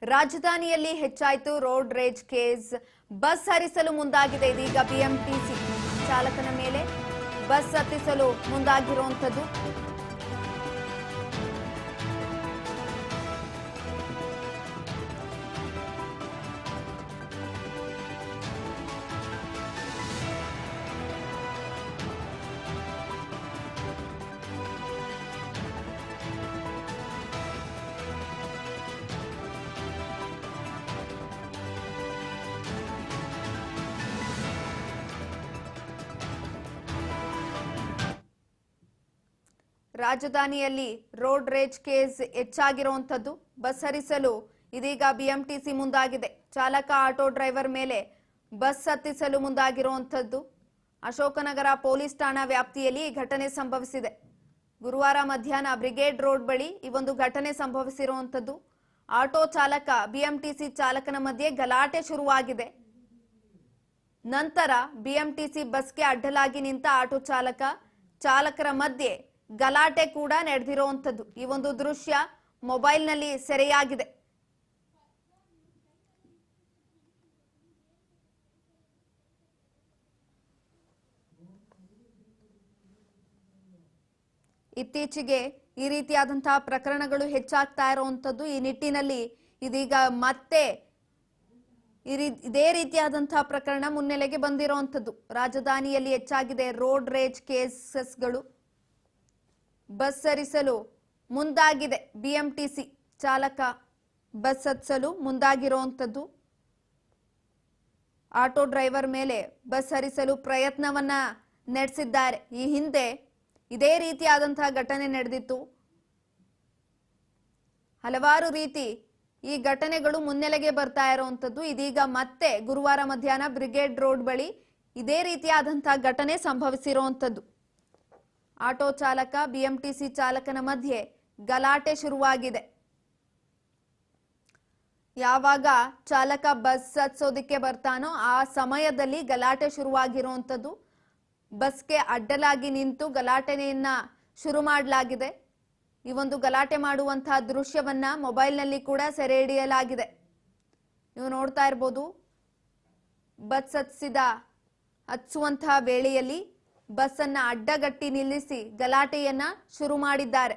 ರಾಜಧಾನಿಯಲ್ಲಿ ಹೆಚ್ಚಾಯಿತು ರೋಡ್ ರೇಜ್ case. Bus ಹರಿಸಲು ಮುಂದಾಗಿದೆ ಇದೀಗ ಬಿಎಂಟಿಸಿ. ಚಾಲಕನ ಮೇಲೆ ಬಸ್ ಹತ್ತಿಸಲು ಮುಂದಾಗಿರುವಂತದ್ದು. ರಾಜಧಾನಿಯಲ್ಲಿ ರೋಡ್ ರೇಜ್ ಕೇಸ್ ಹೆಚ್ಚಾಗಿರುವಂತದ್ದು. ಬಸ್ ಹರಿಸಲು ಇದೀಗ ಬಿಎಂಟಿಸಿ ಮುಂದಾಗಿದೆ. ಚಾಲಕ ಆಟೋ ಡ್ರೈವರ್ ಮೇಲೆ ಬಸ್ ಹತ್ತಿಸಲು ಮುಂದಾಗಿರುವಂತದ್ದು. ಅಶೋಕನಗರ ಪೊಲೀಸ್ ಠಾಣಾ ವ್ಯಾಪ್ತಿಯಲ್ಲಿ ಈ ಘಟನೆ ಸಂಭವಿಸಿದೆ. ಗುರುವಾರ ಮಧ್ಯಾಹ್ನ ಬ್ರಿಗೇಡ್ ರೋಡ್ ಬಳಿ ಈ ಒಂದು ಘಟನೆ ಸಂಭವಿಸಿರುವಂತದ್ದು. ಆಟೋ ಚಾಲಕ ಬಿಎಂಟಿಸಿ ಚಾಲಕನ ಮಧ್ಯೆ ಗಲಾಟೆ ಶುರುವಾಗಿದೆ. ನಂತರ ಬಿಎಂಟಿಸಿ ಬಸ್ಗೆ ಅಡ್ಡಲಾಗಿ ನಿಂತ ಆಟೋ ಚಾಲಕರ ಮಧ್ಯೆ ಗಲಾಟೆ ಕೂಡ ನಡೆದಿರುವಂತದ್ದು. ಈ ಒಂದು ದೃಶ್ಯ ಮೊಬೈಲ್ನಲ್ಲಿ ಸೆರೆಯಾಗಿದೆ. ಇತ್ತೀಚೆಗೆ ಈ ರೀತಿಯಾದಂತಹ ಪ್ರಕರಣಗಳು ಹೆಚ್ಚಾಗ್ತಾ ಇರುವಂತದ್ದು. ಈ ನಿಟ್ಟಿನಲ್ಲಿ ಇದೀಗ ಮತ್ತೆ ಇದೇ ರೀತಿಯಾದಂತಹ ಪ್ರಕರಣ ಮುನ್ನೆಲೆಗೆ ಬಂದಿರುವಂತದ್ದು. ರಾಜಧಾನಿಯಲ್ಲಿ ಹೆಚ್ಚಾಗಿದೆ ರೋಡ್ ರೇಜ್ ಕೇಸಸ್ಗಳು. ಬಸ್ ಹರಿಸಲು ಮುಂದಾಗಿದೆ ಬಿಎಂಟಿಸಿ. ಚಾಲಕ ಬಸ್ ಹತ್ತಿಸಲು ಮುಂದಾಗಿರುವಂತದ್ದು. ಆಟೋ ಡ್ರೈವರ್ ಮೇಲೆ ಬಸ್ ಹರಿಸಲು ಪ್ರಯತ್ನವನ್ನ ನಡೆಸಿದ್ದಾರೆ. ಈ ಹಿಂದೆ ಇದೇ ರೀತಿಯಾದಂತಹ ಘಟನೆ ನಡೆದಿತ್ತು. ಹಲವಾರು ರೀತಿ ಈ ಘಟನೆಗಳು ಮುನ್ನೆಲೆಗೆ ಬರ್ತಾ ಇರುವಂತದ್ದು. ಇದೀಗ ಮತ್ತೆ ಗುರುವಾರ ಮಧ್ಯಾಹ್ನ ಬ್ರಿಗೇಡ್ ರೋಡ್ ಬಳಿ ಇದೇ ರೀತಿಯಾದಂತಹ ಘಟನೆ ಸಂಭವಿಸಿರುವಂತದ್ದು. ಆಟೋ ಚಾಲಕ ಬಿಎಂಟಿಸಿ ಚಾಲಕನ ಮಧ್ಯೆ ಗಲಾಟೆ ಶುರುವಾಗಿದೆ. ಯಾವಾಗ ಚಾಲಕ ಬಸ್ ಹತ್ಸೋದಿಕ್ಕೆ ಬರ್ತಾನೋ ಆ ಸಮಯದಲ್ಲಿ ಗಲಾಟೆ ಶುರುವಾಗಿರುವಂತದ್ದು. ಬಸ್ಗೆ ಅಡ್ಡಲಾಗಿ ನಿಂತು ಗಲಾಟೆಯನ್ನ ಶುರು ಮಾಡಲಾಗಿದೆ. ಈ ಒಂದು ಗಲಾಟೆ ಮಾಡುವಂತಹ ದೃಶ್ಯವನ್ನ ಮೊಬೈಲ್ನಲ್ಲಿ ಕೂಡ ಸೆರೆ ಹಿಡಿಯಲಾಗಿದೆ. ನೀವು ನೋಡ್ತಾ ಇರಬಹುದು. ಬಸ್ ಹತ್ಸುವಂತಹ ವೇಳೆಯಲ್ಲಿ ಬಸ್ ಅನ್ನ ಅಡ್ಡಗಟ್ಟಿ ನಿಲ್ಲಿಸಿ ಗಲಾಟೆಯನ್ನ ಶುರು ಮಾಡಿದ್ದಾರೆ.